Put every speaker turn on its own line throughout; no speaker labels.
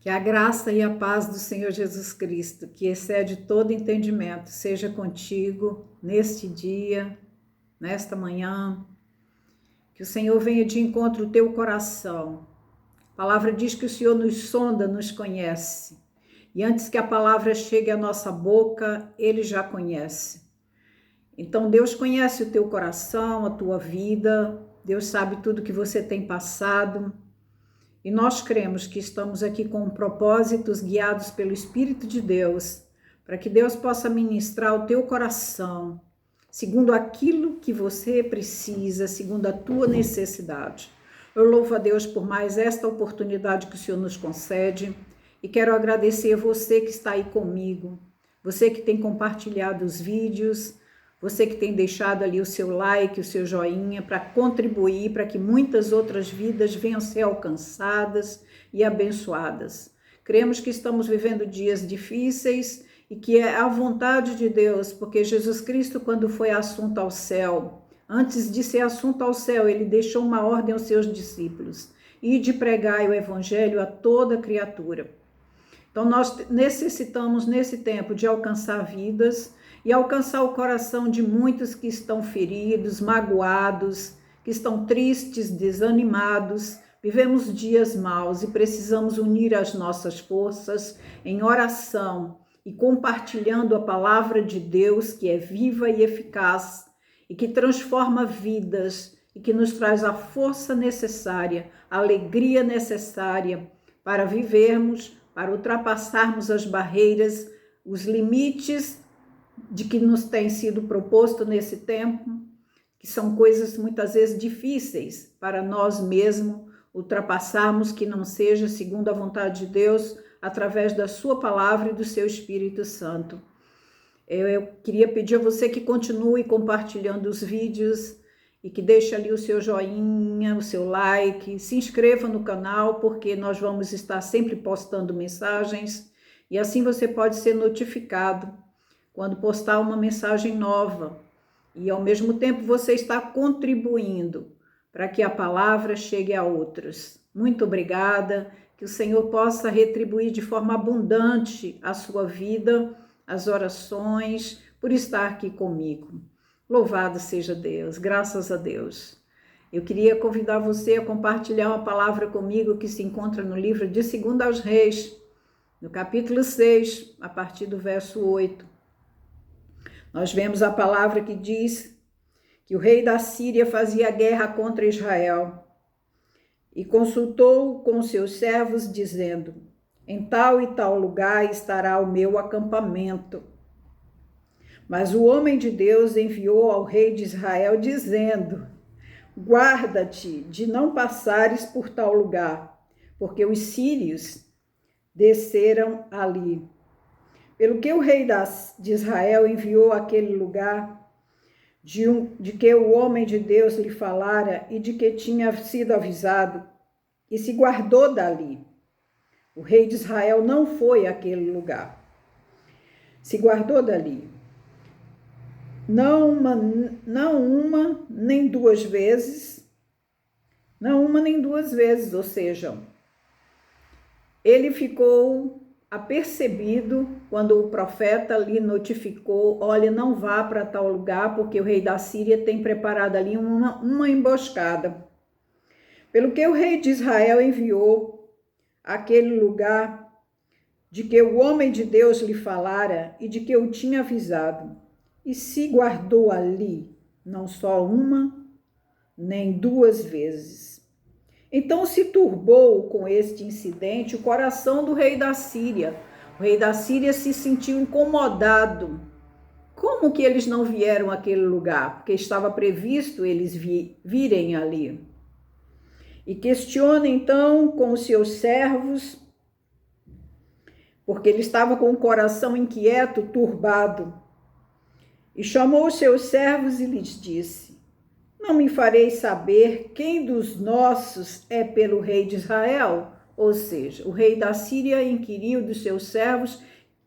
Que a graça e a paz do Senhor Jesus Cristo, que excede todo entendimento, seja contigo neste dia, nesta manhã. Que o Senhor venha de encontro ao teu coração. A palavra diz que o Senhor nos sonda, nos conhece. E antes que a palavra chegue à nossa boca, Ele já conhece. Então Deus conhece o teu coração, a tua vida. Deus sabe tudo que você tem passado. E nós cremos que estamos aqui com propósitos guiados pelo Espírito de Deus, para que Deus possa ministrar o teu coração, segundo aquilo que você precisa, segundo a tua necessidade. Eu louvo a Deus por mais esta oportunidade que o Senhor nos concede e quero agradecer a você que está aí comigo, você que tem compartilhado os vídeos, você que tem deixado ali o seu like, o seu joinha, para contribuir para que muitas outras vidas venham a ser alcançadas e abençoadas. Cremos que estamos vivendo dias difíceis e que é a vontade de Deus, porque Jesus Cristo, quando foi assunto ao céu, antes de ser assunto ao céu, ele deixou uma ordem aos seus discípulos, e de pregar o evangelho a toda criatura. Então nós necessitamos nesse tempo de alcançar vidas, e alcançar o coração de muitos que estão feridos, magoados, que estão tristes, desanimados. Vivemos dias maus e precisamos unir as nossas forças em oração e compartilhando a palavra de Deus, que é viva e eficaz e que transforma vidas e que nos traz a força necessária, a alegria necessária para vivermos, para ultrapassarmos as barreiras, os limites de que nos tem sido proposto nesse tempo, que são coisas muitas vezes difíceis para nós mesmos ultrapassarmos, que não seja segundo a vontade de Deus, através da sua palavra e do seu Espírito Santo. Eu queria pedir a você que continue compartilhando os vídeos e que deixe ali o seu joinha, o seu like, se inscreva no canal, porque nós vamos estar sempre postando mensagens e assim você pode ser notificado quando postar uma mensagem nova, e ao mesmo tempo você está contribuindo para que a palavra chegue a outros. Muito obrigada, que o Senhor possa retribuir de forma abundante a sua vida, as orações, por estar aqui comigo. Louvado seja Deus, graças a Deus. Eu queria convidar você a compartilhar uma palavra comigo que se encontra no livro de 2 aos Reis, no capítulo 6, a partir do verso 8. Nós vemos a palavra que diz que o rei da Síria fazia guerra contra Israel e consultou com seus servos, dizendo: em tal e tal lugar estará o meu acampamento. Mas o homem de Deus enviou ao rei de Israel, dizendo: guarda-te de não passares por tal lugar, porque os sírios desceram ali. Pelo que o rei de Israel enviou àquele lugar, de que o homem de Deus lhe falara e de que tinha sido avisado, e se guardou dali. O rei de Israel não foi àquele lugar. Se guardou dali. Não uma nem duas vezes, ou seja, ele ficou apercebido quando o profeta lhe notificou: olha, não vá para tal lugar, porque o rei da Síria tem preparado ali uma emboscada. Pelo que o rei de Israel enviou àquele lugar, de que o homem de Deus lhe falara e de que eu tinha avisado, e se guardou ali, não só uma, nem duas vezes. Então se turbou com este incidente o coração do rei da Síria. O rei da Síria se sentiu incomodado. Como que eles não vieram àquele lugar? Porque estava previsto eles virem ali. E questiona então com os seus servos, porque ele estava com o coração inquieto, turbado. E chamou os seus servos e lhes disse: não me fareis saber quem dos nossos é pelo rei de Israel? Ou seja, o rei da Síria inquiriu dos seus servos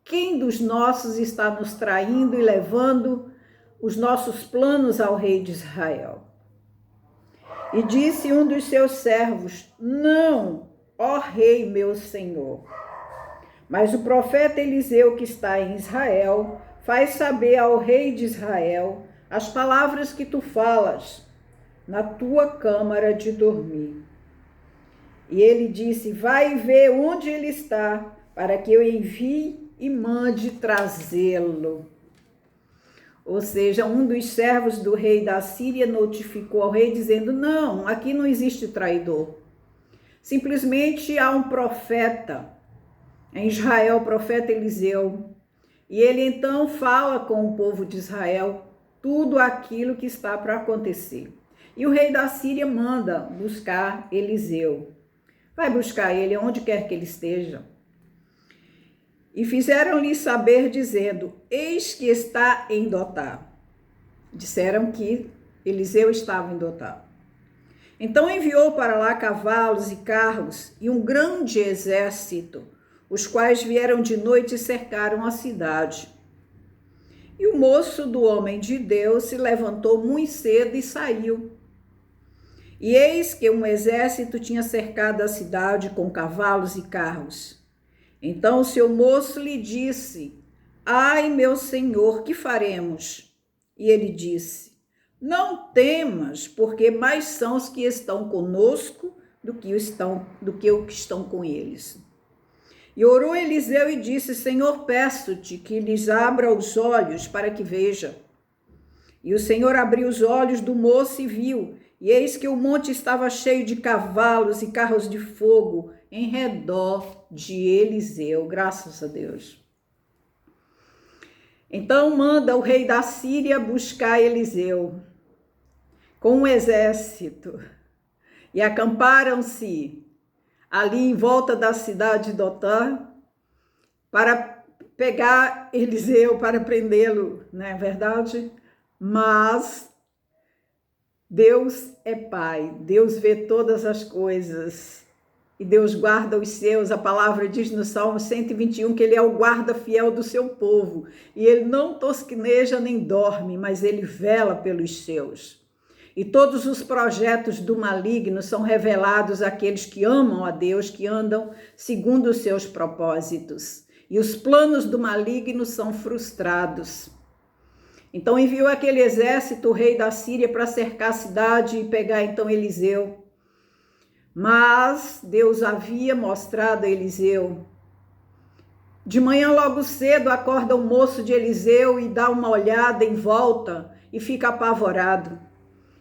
quem dos nossos está nos traindo e levando os nossos planos ao rei de Israel. E disse um dos seus servos: não, ó rei meu senhor, Mas o profeta Eliseu, que está em Israel, faz saber ao rei de Israel as palavras que tu falas na tua câmara de dormir. E ele disse: vai ver onde ele está, para que eu envie e mande trazê-lo. Ou seja, um dos servos do rei da Síria notificou ao rei dizendo: não, aqui não existe traidor. Simplesmente há um profeta em Israel, o profeta Eliseu. E ele então fala com o povo de Israel tudo aquilo que está para acontecer. E o rei da Síria manda buscar Eliseu. Vai buscar ele onde quer que ele esteja. E fizeram-lhe saber, dizendo: eis que está em Dotá. Disseram que Eliseu estava em Dotá. Então enviou para lá cavalos e carros e um grande exército, os quais vieram de noite e cercaram a cidade. E o moço do homem de Deus se levantou muito cedo e saiu. E eis que um exército tinha cercado a cidade com cavalos e carros. Então o seu moço lhe disse: ai, meu senhor, que faremos? E ele disse: não temas, porque mais são os que estão conosco do que os que estão com eles. E orou Eliseu e disse: Senhor, peço-te que lhes abra os olhos para que veja. E o Senhor abriu os olhos do moço e viu, e eis que o monte estava cheio de cavalos e carros de fogo em redor de Eliseu. Graças a Deus. Então manda o rei da Síria buscar Eliseu com um exército, e acamparam-se ali em volta da cidade de Dotã para pegar Eliseu, para prendê-lo, não é verdade? Mas Deus é Pai, Deus vê todas as coisas e Deus guarda os seus. A palavra diz no Salmo 121 que ele é o guarda fiel do seu povo e ele não tosqueneja nem dorme, mas ele vela pelos seus. E todos os projetos do maligno são revelados àqueles que amam a Deus, que andam segundo os seus propósitos. E os planos do maligno são frustrados. Então enviou aquele exército, o rei da Síria, para cercar a cidade e pegar então Eliseu. Mas Deus havia mostrado a Eliseu. De manhã logo cedo acorda o moço de Eliseu e dá uma olhada em volta e fica apavorado.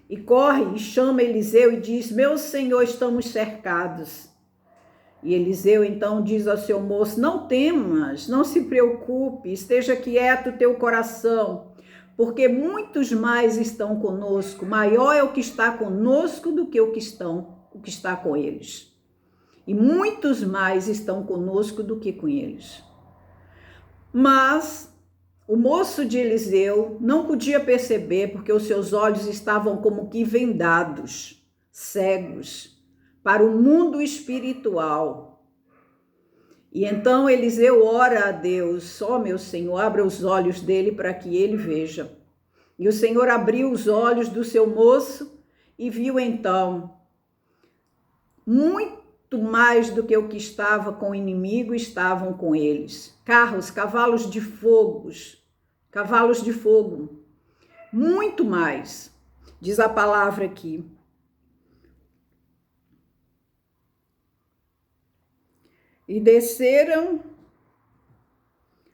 E corre e chama Eliseu e diz: meu senhor, estamos cercados. E Eliseu então diz ao seu moço: não temas, não se preocupe, esteja quieto o teu coração, porque muitos mais estão conosco. Maior é o que está conosco do que o que está com eles. E muitos mais estão conosco do que com eles. Mas o moço de Eliseu não podia perceber, porque os seus olhos estavam como que vendados, cegos, para o mundo espiritual. E então Eliseu ora a Deus: ó meu Senhor, abra os olhos dele para que ele veja. E o Senhor abriu os olhos do seu moço e viu então muito mais do que o que estava com o inimigo estavam com eles. Carros, cavalos de fogo, muito mais, diz a palavra aqui. E desceram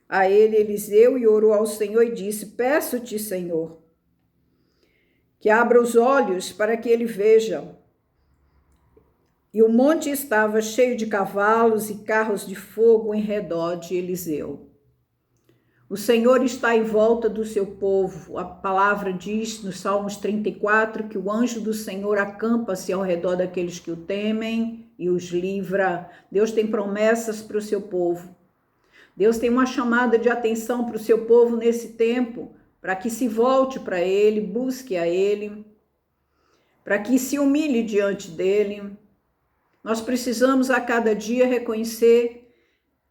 a ele Eliseu e orou ao Senhor e disse: peço-te, Senhor, que abra os olhos para que ele veja. E o monte estava cheio de cavalos e carros de fogo em redor de Eliseu. O Senhor está em volta do seu povo. A palavra diz no Salmos 34 que o anjo do Senhor acampa-se ao redor daqueles que o temem e os livra. Deus tem promessas para o seu povo. Deus tem uma chamada de atenção para o seu povo nesse tempo, para que se volte para Ele, busque a Ele, para que se humilhe diante dEle. Nós precisamos a cada dia reconhecer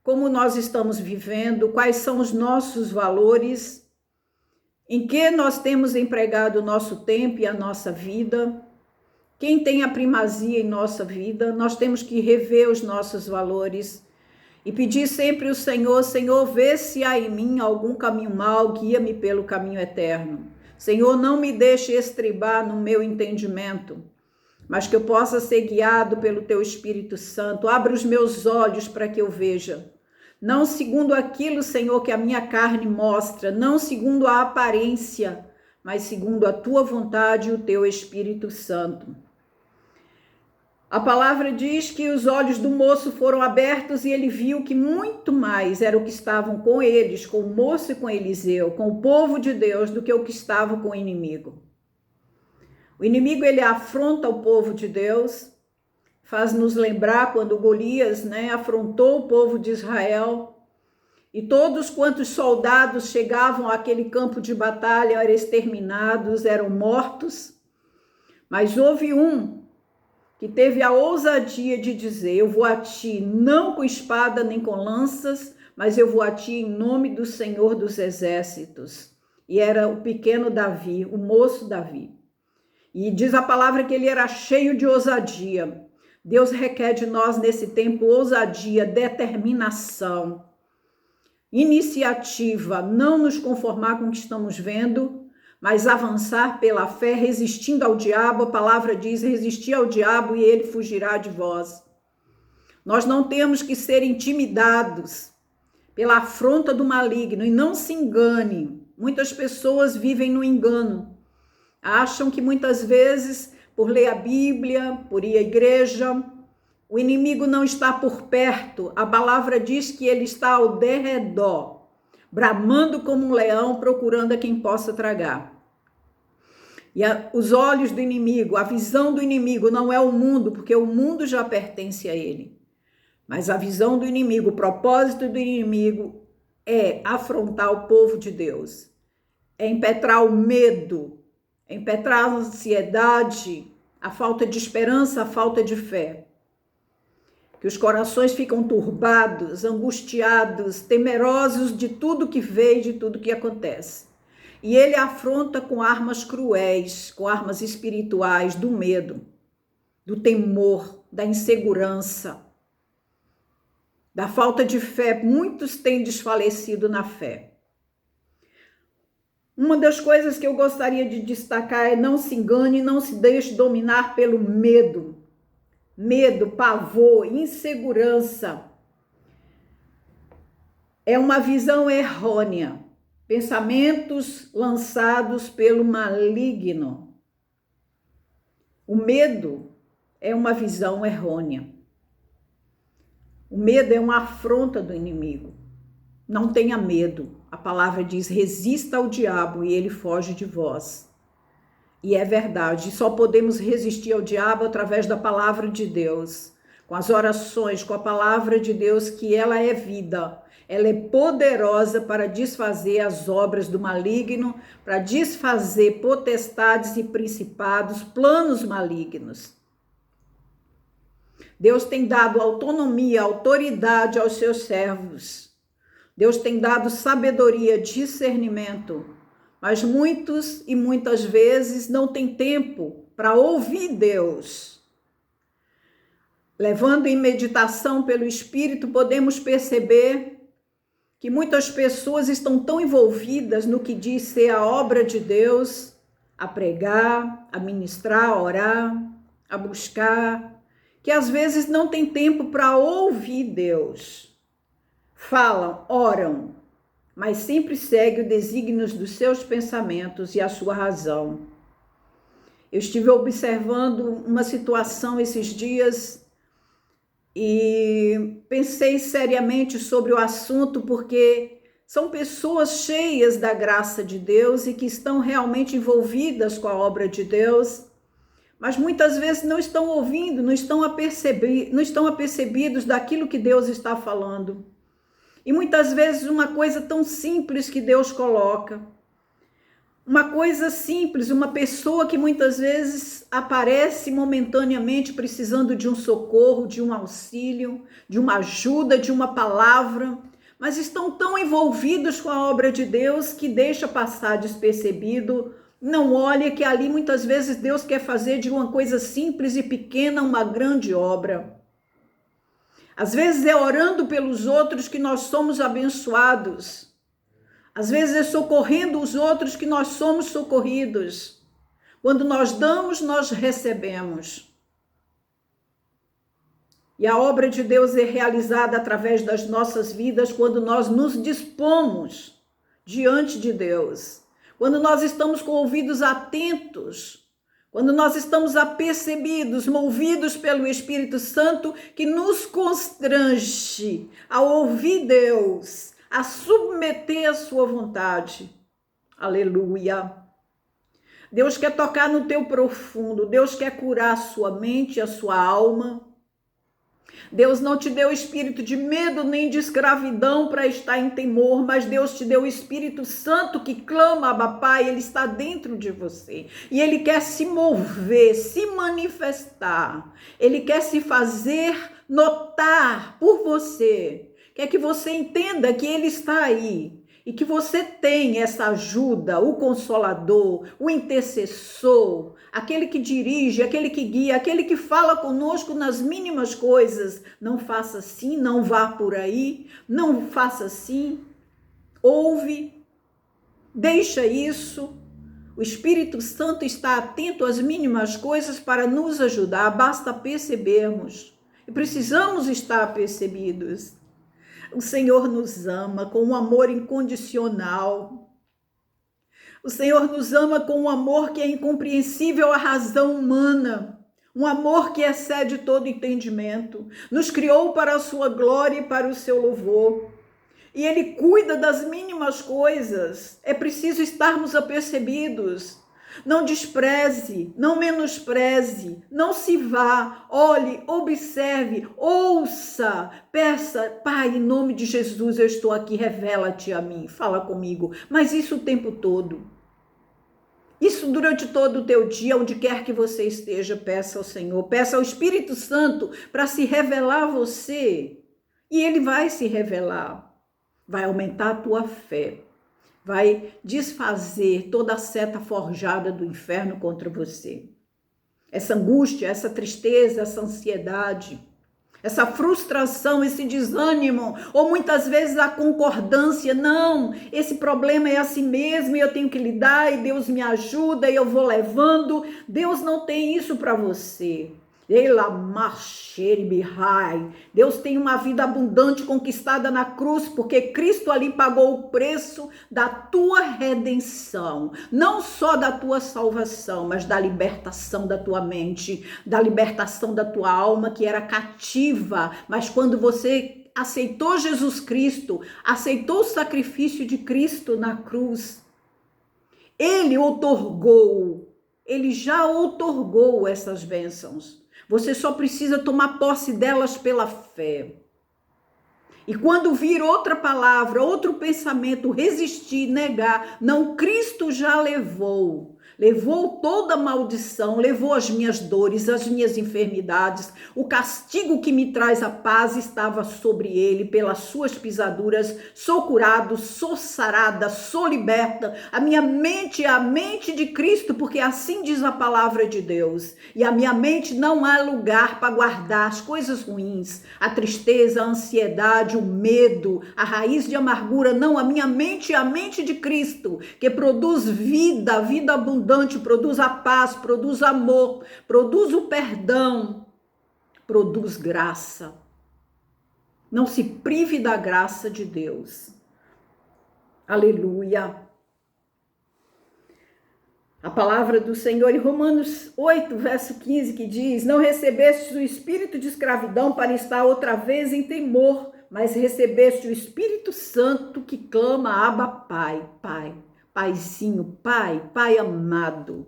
como nós estamos vivendo, quais são os nossos valores, em que nós temos empregado o nosso tempo e a nossa vida, quem tem a primazia em nossa vida. Nós temos que rever os nossos valores e pedir sempre ao Senhor: Senhor, vê se há em mim algum caminho mau, guia-me pelo caminho eterno. Senhor, não me deixe estribar no meu entendimento, mas que eu possa ser guiado pelo Teu Espírito Santo. Abra os meus olhos para que eu veja. Não segundo aquilo, Senhor, que a minha carne mostra, não segundo a aparência, mas segundo a Tua vontade e o Teu Espírito Santo. A palavra diz que os olhos do moço foram abertos e ele viu que muito mais era o que estavam com eles, com o moço e com Eliseu, com o povo de Deus, do que o que estava com o inimigo. O inimigo, ele afronta o povo de Deus, faz nos lembrar quando Golias, afrontou o povo de Israel, e todos quantos soldados chegavam àquele campo de batalha eram exterminados, eram mortos, mas houve um que teve a ousadia de dizer: eu vou a ti, não com espada nem com lanças, mas eu vou a ti em nome do Senhor dos Exércitos. E era o pequeno Davi, o moço Davi. E diz a palavra que ele era cheio de ousadia. Deus requer de nós nesse tempo ousadia, determinação, iniciativa, não nos conformar com o que estamos vendo, mas avançar pela fé, resistindo ao diabo. A palavra diz: resistir ao diabo e ele fugirá de vós. Nós não temos que ser intimidados pela afronta do maligno, e não se engane. Muitas pessoas vivem no engano. Acham que muitas vezes, por ler a Bíblia, por ir à igreja, o inimigo não está por perto. A palavra diz que ele está ao derredor, bramando como um leão, procurando a quem possa tragar. E os olhos do inimigo, a visão do inimigo não é o mundo, porque o mundo já pertence a ele. Mas a visão do inimigo, o propósito do inimigo é afrontar o povo de Deus, é impetrar o medo, impetrar a ansiedade, a falta de esperança, a falta de fé. Que os corações ficam turbados, angustiados, temerosos de tudo que vê e de tudo que acontece. E ele afronta com armas cruéis, com armas espirituais, do medo, do temor, da insegurança, da falta de fé. Muitos têm desfalecido na fé. Uma das coisas que eu gostaria de destacar é: não se engane, não se deixe dominar pelo medo. Medo, pavor, insegurança. É uma visão errônea. Pensamentos lançados pelo maligno. O medo é uma visão errônea. O medo é uma afronta do inimigo. Não tenha medo. A palavra diz: resista ao diabo e ele foge de vós. E é verdade, só podemos resistir ao diabo através da palavra de Deus, com as orações, com a palavra de Deus, que ela é vida, ela é poderosa para desfazer as obras do maligno, para desfazer potestades e principados, planos malignos. Deus tem dado autonomia, autoridade aos seus servos. Deus tem dado sabedoria, discernimento, mas muitos e muitas vezes não têm tempo para ouvir Deus. Levando em meditação pelo Espírito, podemos perceber que muitas pessoas estão tão envolvidas no que diz ser a obra de Deus, a pregar, a ministrar, a orar, a buscar, que às vezes não tem tempo para ouvir Deus. Falam, oram, mas sempre segue os desígnios dos seus pensamentos e a sua razão. Eu estive observando uma situação esses dias e pensei seriamente sobre o assunto, porque são pessoas cheias da graça de Deus e que estão realmente envolvidas com a obra de Deus, mas muitas vezes não estão ouvindo, não estão apercebidos daquilo que Deus está falando. E muitas vezes uma coisa tão simples que Deus coloca, uma coisa simples, uma pessoa que muitas vezes aparece momentaneamente precisando de um socorro, de um auxílio, de uma ajuda, de uma palavra, mas estão tão envolvidos com a obra de Deus que deixa passar despercebido, não olha que ali muitas vezes Deus quer fazer de uma coisa simples e pequena uma grande obra. Às vezes é orando pelos outros que nós somos abençoados. Às vezes é socorrendo os outros que nós somos socorridos. Quando nós damos, nós recebemos. E a obra de Deus é realizada através das nossas vidas quando nós nos dispomos diante de Deus. Quando nós estamos com ouvidos atentos, quando nós estamos apercebidos, movidos pelo Espírito Santo que nos constrange a ouvir Deus, a submeter a sua vontade. Aleluia! Deus quer tocar no teu profundo, Deus quer curar a sua mente, a sua alma. Deus não te deu espírito de medo nem de escravidão para estar em temor, mas Deus te deu o Espírito Santo que clama, Abba Pai, ele está dentro de você. E ele quer se mover, se manifestar. Ele quer se fazer notar por você. Quer que você entenda que ele está aí. E que você tem essa ajuda, o consolador, o intercessor, aquele que dirige, aquele que guia, aquele que fala conosco nas mínimas coisas. Não faça assim, não vá por aí, não faça assim. Ouve, deixa isso. O Espírito Santo está atento às mínimas coisas para nos ajudar, basta percebermos. E precisamos estar percebidos. O Senhor nos ama com um amor incondicional. O Senhor nos ama com um amor que é incompreensível à razão humana. Um amor que excede todo entendimento. Nos criou para a sua glória e para o seu louvor. E Ele cuida das mínimas coisas. É preciso estarmos apercebidos. Não despreze, não menospreze, não se vá, olhe, observe, ouça, peça, Pai, em nome de Jesus, eu estou aqui, revela-te a mim, fala comigo, mas isso o tempo todo. Isso durante todo o teu dia, onde quer que você esteja, peça ao Senhor, peça ao Espírito Santo para se revelar a você, e Ele vai se revelar, vai aumentar a tua fé. Vai desfazer toda a seta forjada do inferno contra você. Essa angústia, essa tristeza, essa ansiedade, essa frustração, esse desânimo, ou muitas vezes a concordância, não, esse problema é assim mesmo e eu tenho que lidar e Deus me ajuda e eu vou levando. Deus não tem isso para você. Deus tem uma vida abundante conquistada na cruz, porque Cristo ali pagou o preço da tua redenção, não só da tua salvação, mas da libertação da tua mente, da libertação da tua alma que era cativa, mas quando você aceitou Jesus Cristo, aceitou o sacrifício de Cristo na cruz, Ele já outorgou essas bênçãos. Você só precisa tomar posse delas pela fé. E quando vir outra palavra, outro pensamento, resistir, negar, não, Cristo já levou toda a maldição, levou as minhas dores, as minhas enfermidades, o castigo que me traz a paz estava sobre ele, pelas suas pisaduras, sou curado, sou sarada, sou liberta, a minha mente é a mente de Cristo, porque assim diz a palavra de Deus, e a minha mente não há lugar para guardar as coisas ruins, a tristeza, a ansiedade, o medo, a raiz de amargura, não, a minha mente é a mente de Cristo, que produz vida abundante, produz a paz, produz amor, produz o perdão, produz graça. Não se prive da graça de Deus. Aleluia. A palavra do Senhor em Romanos 8, verso 15, que diz: não recebeste o espírito de escravidão para estar outra vez em temor, mas recebeste o Espírito Santo que clama, Abba, Pai, Pai. Paizinho, Pai amado.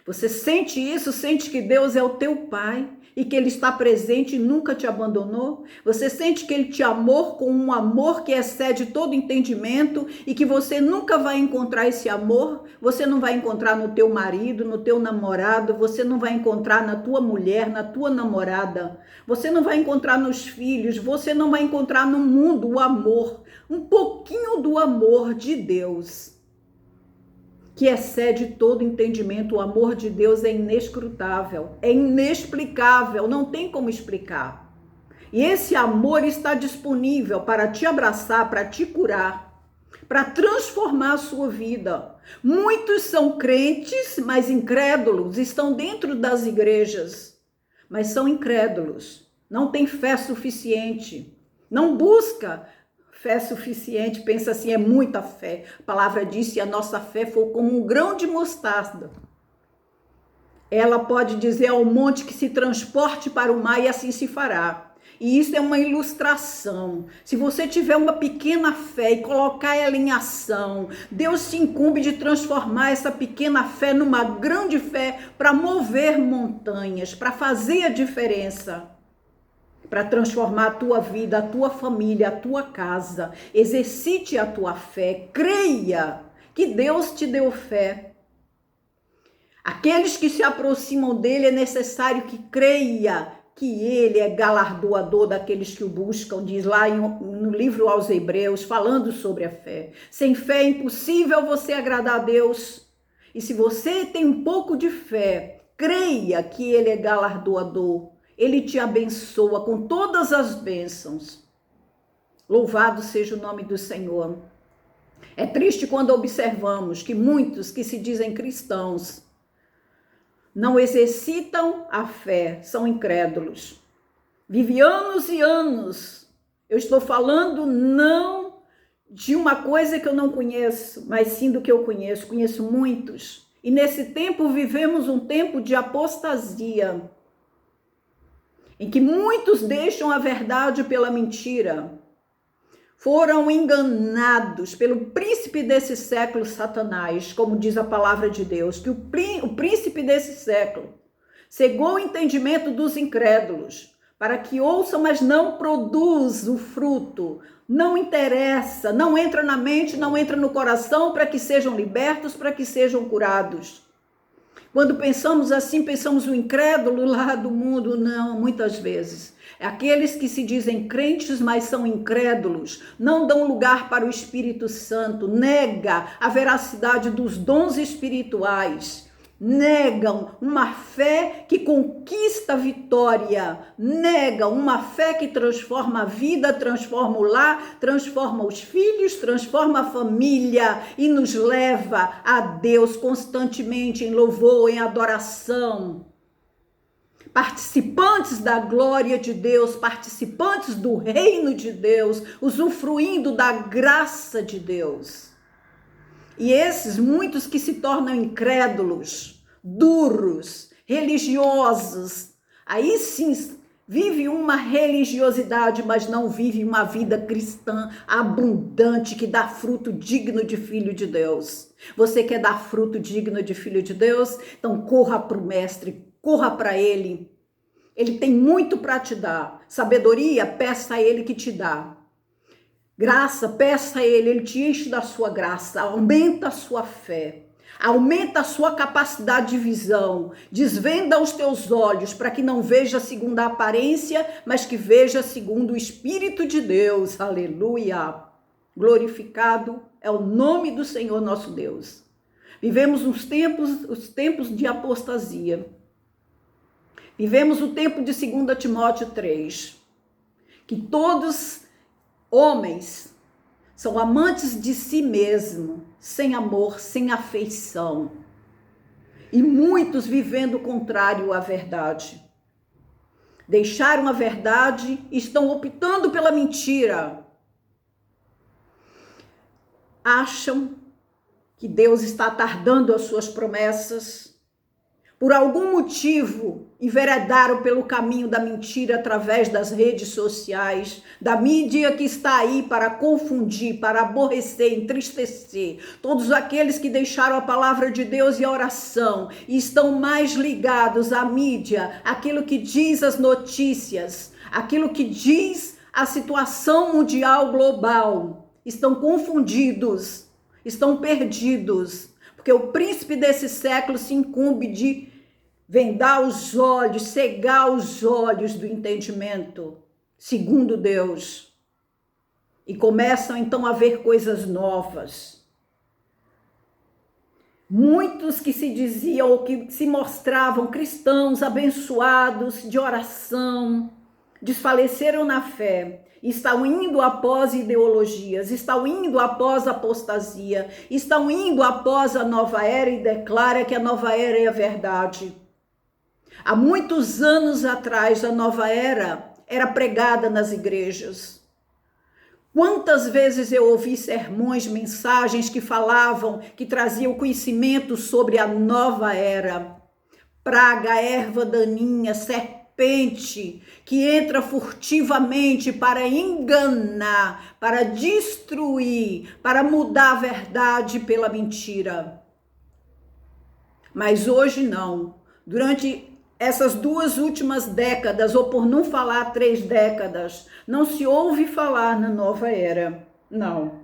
Você sente isso? Sente que Deus é o teu Pai e que Ele está presente e nunca te abandonou? Você sente que Ele te amou com um amor que excede todo entendimento e que você nunca vai encontrar esse amor? Você não vai encontrar no teu marido, no teu namorado, você não vai encontrar na tua mulher, na tua namorada, você não vai encontrar nos filhos, você não vai encontrar no mundo o amor, um pouquinho do amor de Deus, que excede todo entendimento. O amor de Deus é inescrutável, é inexplicável, não tem como explicar. E esse amor está disponível para te abraçar, para te curar, para transformar a sua vida. Muitos são crentes, mas incrédulos, estão dentro das igrejas, mas são incrédulos, não têm fé suficiente, não busca fé suficiente, pensa assim, é muita fé. A palavra diz, se a nossa fé for como um grão de mostarda, ela pode dizer ao monte que se transporte para o mar e assim se fará. E isso é uma ilustração. Se você tiver uma pequena fé e colocar ela em ação, Deus se incumbe de transformar essa pequena fé numa grande fé para mover montanhas, para fazer a diferença, para transformar a tua vida, a tua família, a tua casa. Exercite a tua fé, creia que Deus te deu fé. Aqueles que se aproximam dele é necessário que creia que ele é galardoador daqueles que o buscam, diz lá no livro aos Hebreus, falando sobre a fé. Sem fé é impossível você agradar a Deus. E se você tem um pouco de fé, creia que ele é galardoador. Ele te abençoa com todas as bênçãos. Louvado seja o nome do Senhor. É triste quando observamos que muitos que se dizem cristãos não exercitam a fé, são incrédulos. Vive anos e anos. Eu estou falando não de uma coisa que eu não conheço, mas sim do que eu conheço. Conheço muitos. E nesse tempo vivemos um tempo de apostasia, em que muitos deixam a verdade pela mentira. Foram enganados pelo príncipe desse século, Satanás, como diz a palavra de Deus, que o príncipe desse século cegou o entendimento dos incrédulos, para que ouçam, mas não produz o fruto, não interessa, não entra na mente, não entra no coração, para que sejam libertos, para que sejam curados. Quando pensamos assim, pensamos o incrédulo lá do mundo, não, muitas vezes. Aqueles que se dizem crentes, mas são incrédulos, não dão lugar para o Espírito Santo, nega a veracidade dos dons espirituais, negam uma fé que conquista a vitória, negam uma fé que transforma a vida, transforma o lar, transforma os filhos, transforma a família e nos leva a Deus constantemente em louvor, em adoração. Participantes da glória de Deus, participantes do reino de Deus, usufruindo da graça de Deus. E esses muitos que se tornam incrédulos, duros, religiosos, aí sim vive uma religiosidade, mas não vive uma vida cristã abundante que dá fruto digno de filho de Deus. Você quer dar fruto digno de filho de Deus? Então corra para o mestre, corra para ele. Ele tem muito para te dar. Sabedoria, peça a ele que te dá. Graça, peça a ele, ele te enche da sua graça, aumenta a sua fé, aumenta a sua capacidade de visão, desvenda os teus olhos para que não veja segundo a aparência, mas que veja segundo o Espírito de Deus. Aleluia! Glorificado é o nome do Senhor nosso Deus. Vivemos os tempos de apostasia. Vivemos o tempo de 2 Timóteo 3, que todos homens são amantes de si mesmo, sem amor, sem afeição. E muitos vivendo o contrário à verdade. Deixaram a verdade e estão optando pela mentira. Acham que Deus está tardando as suas promessas. Por algum motivo, enveredaram pelo caminho da mentira através das redes sociais, da mídia que está aí para confundir, para aborrecer, entristecer. Todos aqueles que deixaram a palavra de Deus e a oração e estão mais ligados à mídia, aquilo que diz as notícias, aquilo que diz a situação mundial global, estão confundidos, estão perdidos. Porque o príncipe desse século se incumbe de vendar os olhos, cegar os olhos do entendimento, segundo Deus. E começam então a ver coisas novas. Muitos que se diziam ou que se mostravam cristãos, abençoados, de oração, desfaleceram na fé, estão indo após ideologias, estão indo após apostasia, estão indo após a nova era e declara que a nova era é a verdade. Há muitos anos atrás, a nova era pregada nas igrejas. Quantas vezes eu ouvi sermões, mensagens que falavam, que traziam conhecimento sobre a nova era. Praga, erva daninha, serpente, que entra furtivamente para enganar, para destruir, para mudar a verdade pela mentira. Mas hoje não. Durante essas 2 últimas décadas, ou por não falar 3 décadas, não se ouve falar na nova era. Não.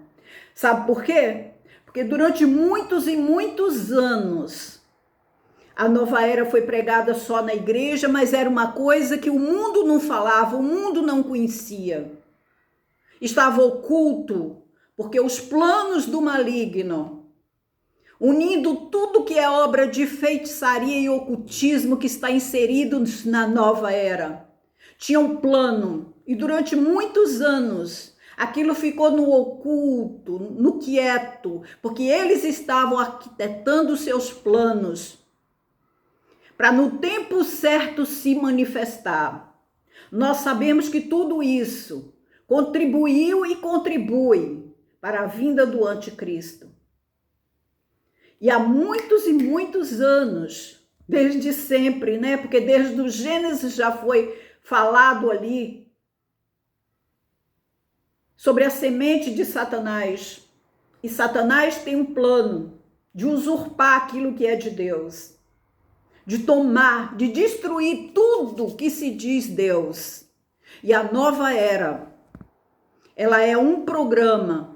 Sabe por quê? Porque durante muitos e muitos anos, a nova era foi pregada só na igreja, mas era uma coisa que o mundo não falava, o mundo não conhecia. Estava oculto, porque os planos do maligno, unindo tudo que é obra de feitiçaria e ocultismo que está inserido na nova era, tinha um plano, e durante muitos anos aquilo ficou no oculto, no quieto, porque eles estavam arquitetando seus planos para no tempo certo se manifestar. Nós sabemos que tudo isso contribuiu e contribui para a vinda do anticristo. E há muitos e muitos anos, desde sempre, né? Porque desde o Gênesis já foi falado ali sobre a semente de Satanás. E Satanás tem um plano de usurpar aquilo que é de Deus, de tomar, de destruir tudo que se diz Deus. E a nova era, ela é um programa,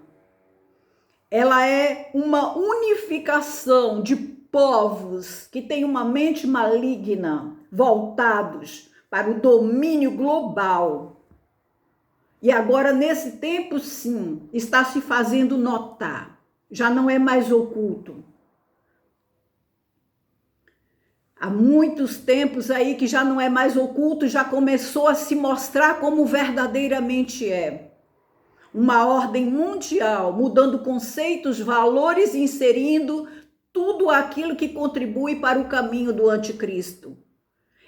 ela é uma unificação de povos que têm uma mente maligna, voltados para o domínio global. E agora, nesse tempo, sim, está se fazendo notar. Já não é mais oculto. Há muitos tempos aí que já não é mais oculto, já começou a se mostrar como verdadeiramente é. Uma ordem mundial, mudando conceitos, valores, inserindo tudo aquilo que contribui para o caminho do anticristo.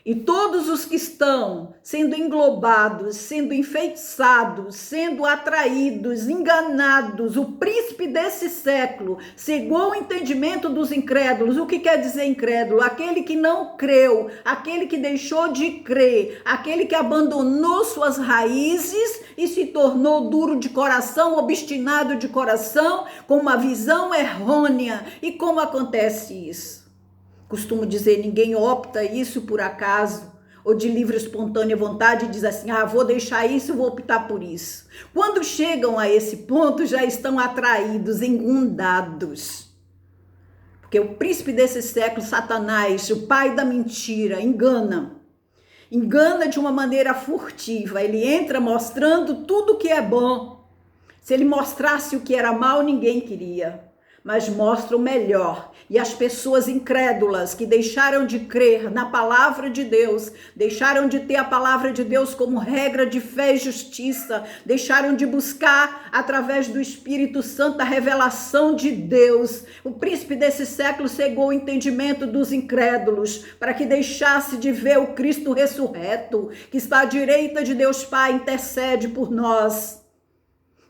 E todos os que estão sendo englobados, sendo enfeitiçados, sendo atraídos, enganados, o príncipe desse século cegou o entendimento dos incrédulos. O que quer dizer incrédulo? Aquele que não creu, aquele que deixou de crer, aquele que abandonou suas raízes e se tornou duro de coração, obstinado de coração, com uma visão errônea. E como acontece isso? Costumo dizer, ninguém opta isso por acaso, ou de livre espontânea vontade, e diz assim, vou deixar isso, vou optar por isso. Quando chegam a esse ponto, já estão atraídos, engundados. Porque o príncipe desse século, Satanás, o pai da mentira, engana de uma maneira furtiva. Ele entra mostrando tudo que é bom. Se ele mostrasse o que era mal, ninguém queria. Mas mostra o melhor. E as pessoas incrédulas que deixaram de crer na palavra de Deus, deixaram de ter a palavra de Deus como regra de fé e justiça, deixaram de buscar através do Espírito Santo a revelação de Deus. O príncipe desse século cegou o entendimento dos incrédulos para que deixasse de ver o Cristo ressurreto, que está à direita de Deus Pai, intercede por nós.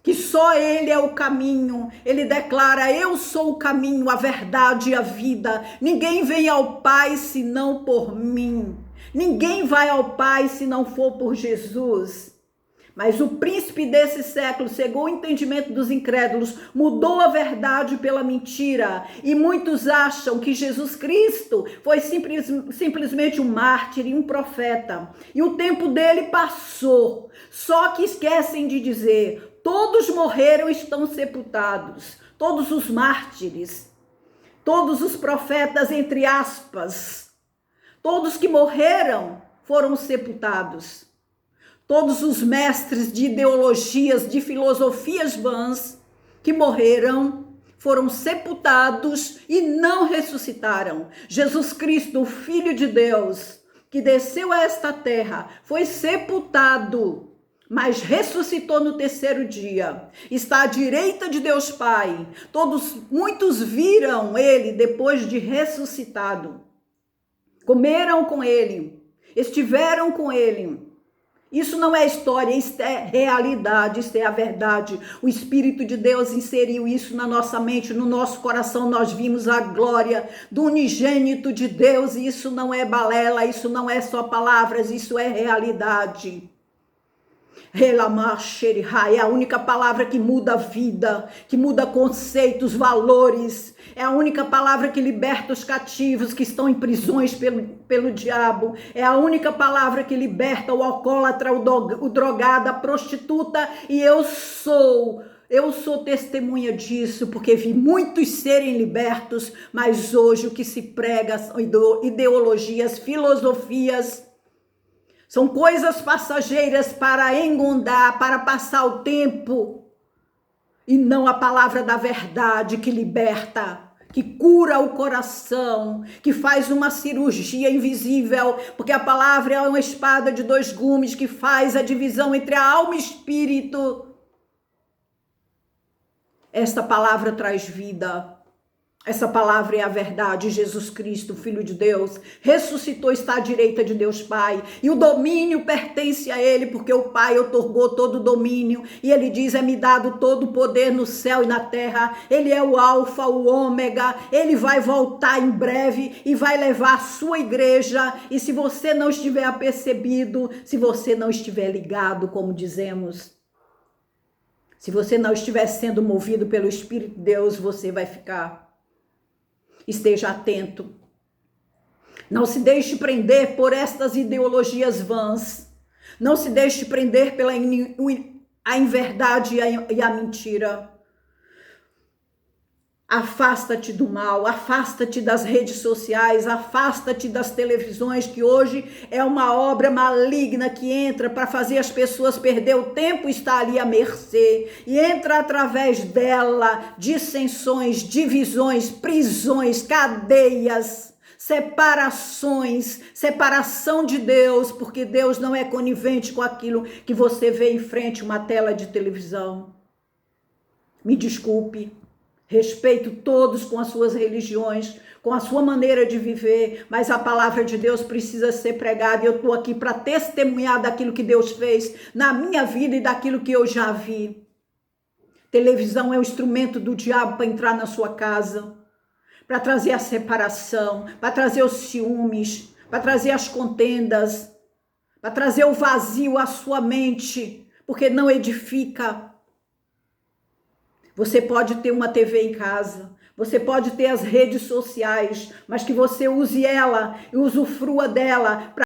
Que só ele é o caminho. Ele declara, eu sou o caminho, a verdade e a vida. Ninguém vem ao Pai senão por mim. Ninguém vai ao Pai se não for por Jesus. Mas o príncipe desse século cegou o entendimento dos incrédulos, mudou a verdade pela mentira. E muitos acham que Jesus Cristo foi simplesmente um mártir e um profeta. E o tempo dele passou. Só que esquecem de dizer, todos morreram e estão sepultados. Todos os mártires, todos os profetas, entre aspas, todos que morreram foram sepultados. Todos os mestres de ideologias, de filosofias vãs que morreram, foram sepultados e não ressuscitaram. Jesus Cristo, o Filho de Deus, que desceu a esta terra, foi sepultado, mas ressuscitou no terceiro dia, está à direita de Deus Pai. Muitos viram ele depois de ressuscitado, comeram com ele, estiveram com ele. Isso não é história, isso é realidade, isso é a verdade. O Espírito de Deus inseriu isso na nossa mente, no nosso coração. Nós vimos a glória do unigênito de Deus, e isso não é balela, isso não é só palavras, isso é realidade. É a única palavra que muda a vida, que muda conceitos, valores. É a única palavra que liberta os cativos que estão em prisões pelo diabo. É a única palavra que liberta o alcoólatra, o drogado, a prostituta. E eu sou testemunha disso, porque vi muitos serem libertos, mas hoje o que se prega são ideologias, filosofias. São coisas passageiras para engondar, para passar o tempo, e não a palavra da verdade que liberta, que cura o coração, que faz uma cirurgia invisível, porque a palavra é uma espada de dois gumes que faz a divisão entre a alma e o espírito. Esta palavra traz vida. Essa palavra é a verdade. Jesus Cristo, Filho de Deus, ressuscitou, está à direita de Deus Pai, e o domínio pertence a Ele, porque o Pai outorgou todo o domínio, e Ele diz: é-me dado todo o poder no céu e na terra. Ele é o alfa, o ômega. Ele vai voltar em breve e vai levar a sua igreja, e se você não estiver apercebido, se você não estiver ligado, como dizemos, se você não estiver sendo movido pelo Espírito de Deus, você vai ficar. Esteja atento. Não se deixe prender por estas ideologias vãs. Não se deixe prender pela inverdade e a mentira. Afasta-te do mal, afasta-te das redes sociais, afasta-te das televisões, que hoje é uma obra maligna que entra para fazer as pessoas perder o tempo, está ali à mercê, e entra através dela dissensões, divisões, prisões, cadeias, separações, separação de Deus, porque Deus não é conivente com aquilo que você vê em frente a uma tela de televisão. Me desculpe. Respeito todos com as suas religiões, com a sua maneira de viver, mas a palavra de Deus precisa ser pregada, e eu estou aqui para testemunhar daquilo que Deus fez na minha vida e daquilo que eu já vi. Televisão é um instrumento do diabo para entrar na sua casa, para trazer a separação, para trazer os ciúmes, para trazer as contendas, para trazer o vazio à sua mente, porque não edifica. Você pode ter uma TV em casa, você pode ter as redes sociais, mas que você use ela e usufrua dela para